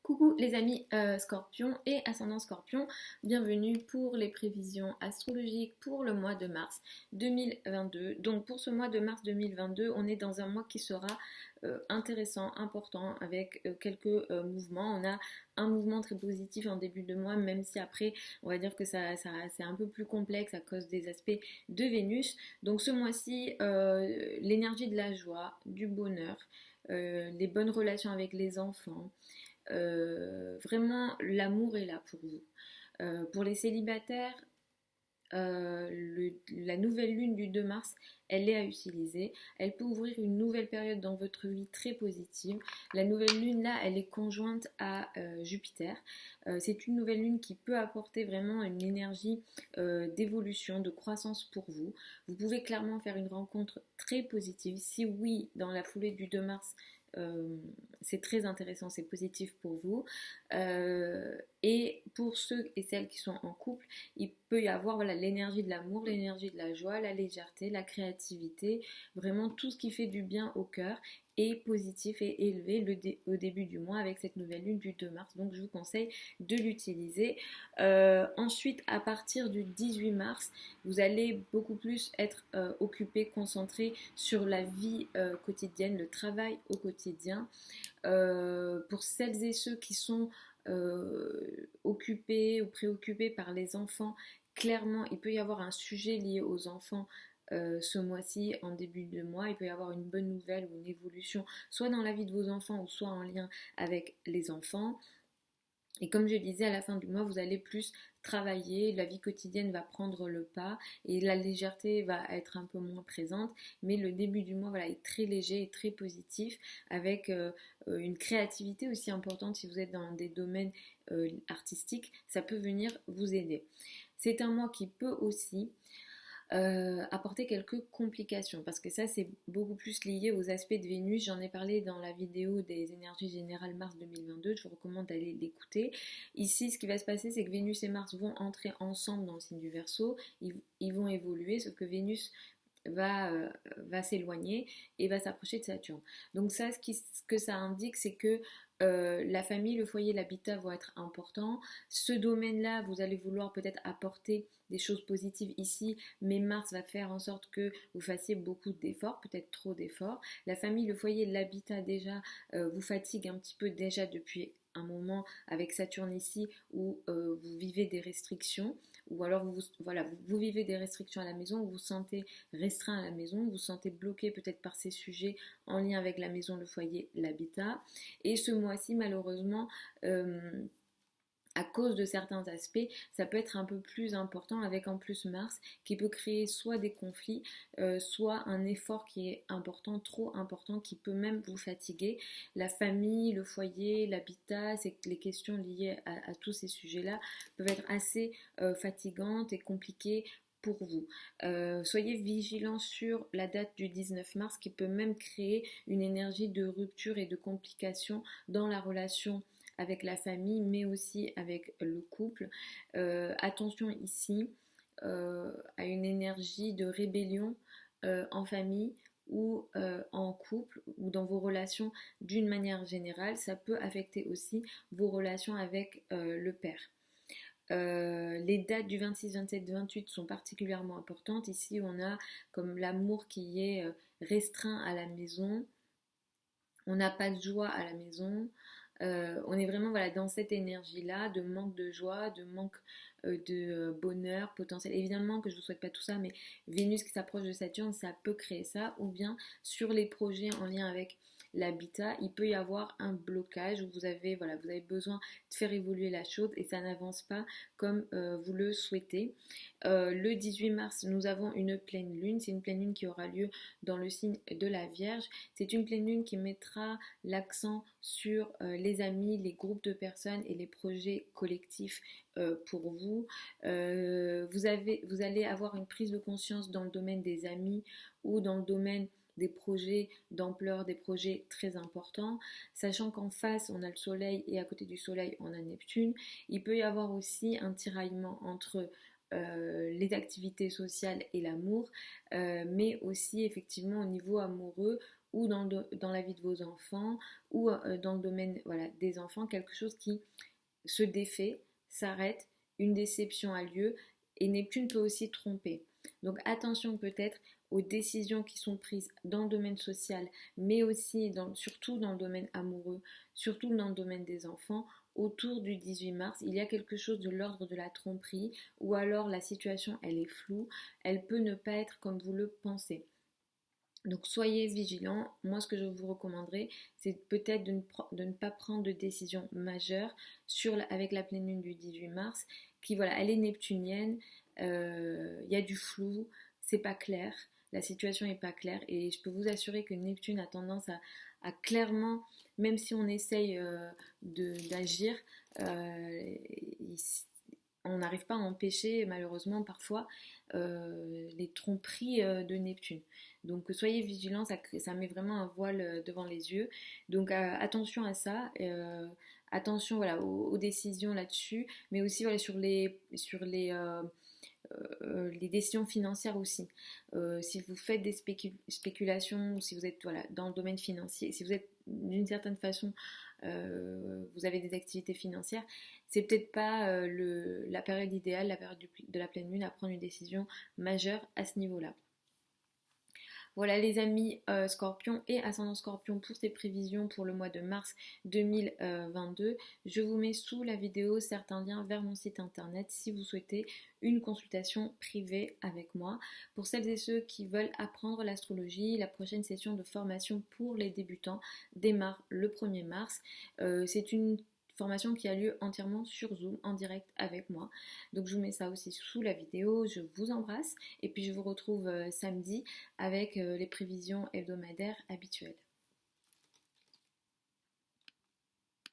Coucou les amis Scorpion et ascendant Scorpion, bienvenue pour les prévisions astrologiques pour le mois de mars 2022. Donc pour ce mois de mars 2022, on est dans un mois qui sera intéressant, important, avec quelques mouvements. On a un mouvement très positif en début de mois, même si après on va dire que ça c'est un peu plus complexe à cause des aspects de Vénus. Donc ce mois-ci, l'énergie de la joie, du bonheur, les bonnes relations avec les enfants. Vraiment, l'amour est là pour vous. Pour les célibataires, la nouvelle lune du 2 mars, elle est à utiliser. Elle peut ouvrir une nouvelle période dans votre vie très positive. La nouvelle lune, là, elle est conjointe à Jupiter. C'est une nouvelle lune qui peut apporter vraiment une énergie d'évolution, de croissance pour vous. Vous pouvez clairement faire une rencontre très positive. Si oui, dans la foulée du 2 mars, c'est très intéressant, c'est positif pour vous. Et pour ceux et celles qui sont en couple, il peut y avoir voilà, l'énergie de l'amour, l'énergie de la joie, la légèreté, la créativité, vraiment tout ce qui fait du bien au cœur est positif et élevé au début du mois avec cette nouvelle lune du 2 mars. Donc je vous conseille de l'utiliser. Ensuite, à partir du 18 mars, vous allez beaucoup plus être occupé, concentré sur la vie quotidienne, le travail au quotidien. Pour celles et ceux qui sont occupés ou préoccupés par les enfants, clairement, il peut y avoir un sujet lié aux enfants ce mois-ci, en début de mois. Il peut y avoir une bonne nouvelle ou une évolution, soit dans la vie de vos enfants ou soit en lien avec les enfants. Et comme je disais, à la fin du mois, vous allez plus travailler, la vie quotidienne va prendre le pas et la légèreté va être un peu moins présente. Mais le début du mois voilà, est très léger et très positif avec une créativité aussi importante si vous êtes dans des domaines artistiques. Ça peut venir vous aider. C'est un mois qui peut aussi apporter quelques complications parce que ça c'est beaucoup plus lié aux aspects de Vénus. J'en ai parlé dans la vidéo des énergies générales mars 2022, je vous recommande d'aller l'écouter. Ici ce qui va se passer, c'est que Vénus et Mars vont entrer ensemble dans le signe du Verseau, ils vont évoluer, sauf que Vénus va s'éloigner et va s'approcher de Saturne. Donc ça, ce que ça indique, c'est que la famille, le foyer, l'habitat vont être importants. Ce domaine-là, vous allez vouloir peut-être apporter des choses positives ici, mais Mars va faire en sorte que vous fassiez beaucoup d'efforts, peut-être trop d'efforts. La famille, le foyer, l'habitat déjà vous fatigue un petit peu déjà depuis un moment avec Saturne ici où vous vivez des restrictions ou alors vous vivez des restrictions à la maison, vous vous sentez restreint à la maison, vous vous sentez bloqué peut-être par ces sujets en lien avec la maison, le foyer, l'habitat. Et ce mois-ci, malheureusement, à cause de certains aspects, ça peut être un peu plus important avec en plus Mars qui peut créer soit des conflits, soit un effort qui est important, trop important, qui peut même vous fatiguer. La famille, le foyer, l'habitat, c'est que les questions liées à tous ces sujets-là peuvent être assez fatigantes et compliquées pour vous. Soyez vigilants sur la date du 19 mars qui peut même créer une énergie de rupture et de complication dans la relation avec la famille, mais aussi avec le couple. Attention ici à une énergie de rébellion en famille ou en couple ou dans vos relations d'une manière générale. Ça peut affecter aussi vos relations avec le père. Les dates du 26, 27, 28 sont particulièrement importantes. Ici, on a comme l'amour qui est restreint à la maison. On n'a pas de joie à la maison. On est vraiment voilà, dans cette énergie-là de manque de joie, de manque de bonheur potentiel. Évidemment que je ne vous souhaite pas tout ça, mais Vénus qui s'approche de Saturne, ça peut créer ça. Ou bien sur les projets en lien avec l'habitat, il peut y avoir un blocage où vous avez besoin de faire évoluer la chose et ça n'avance pas comme vous le souhaitez. Le 18 mars, nous avons une pleine lune. C'est une pleine lune qui aura lieu dans le signe de la Vierge. C'est une pleine lune qui mettra l'accent sur les amis, les groupes de personnes et les projets collectifs pour vous. Vous allez avoir une prise de conscience dans le domaine des amis ou dans le domaine des projets d'ampleur, des projets très importants, sachant qu'en face on a le soleil et à côté du soleil on a Neptune. Il peut y avoir aussi un tiraillement entre les activités sociales et l'amour, mais aussi effectivement au niveau amoureux ou dans la vie de vos enfants, ou dans le domaine voilà, des enfants, quelque chose qui se défait, s'arrête, une déception a lieu, et Neptune peut aussi tromper. Donc attention peut-être aux décisions qui sont prises dans le domaine social, mais aussi surtout dans le domaine amoureux, surtout dans le domaine des enfants. Autour du 18 mars, il y a quelque chose de l'ordre de la tromperie, ou alors la situation elle est floue, elle peut ne pas être comme vous le pensez. Donc soyez vigilants. Moi, ce que je vous recommanderais, c'est peut-être de ne pas prendre de décision majeure avec la pleine lune du 18 mars, qui voilà, elle est neptunienne, il y a du flou, c'est pas clair, la situation n'est pas claire, et je peux vous assurer que Neptune a tendance à clairement, même si on essaye d'agir, euh, on n'arrive pas à empêcher malheureusement parfois les tromperies de Neptune. Donc soyez vigilants, ça met vraiment un voile devant les yeux. Donc attention à ça, attention voilà, aux décisions là-dessus, mais aussi voilà, les décisions financières aussi. Si vous faites des spéculations, ou si vous êtes voilà, dans le domaine financier, si vous êtes d'une certaine façon, vous avez des activités financières, c'est peut-être pas la période idéale, la période de la pleine lune, à prendre une décision majeure à ce niveau-là. Voilà les amis Scorpion et ascendant Scorpion pour ces prévisions pour le mois de mars 2022. Je vous mets sous la vidéo certains liens vers mon site internet si vous souhaitez une consultation privée avec moi. Pour celles et ceux qui veulent apprendre l'astrologie, la prochaine session de formation pour les débutants démarre le 1er mars. C'est une formation qui a lieu entièrement sur Zoom en direct avec moi. Donc je vous mets ça aussi sous la vidéo. Je vous embrasse et puis je vous retrouve samedi avec les prévisions hebdomadaires habituelles.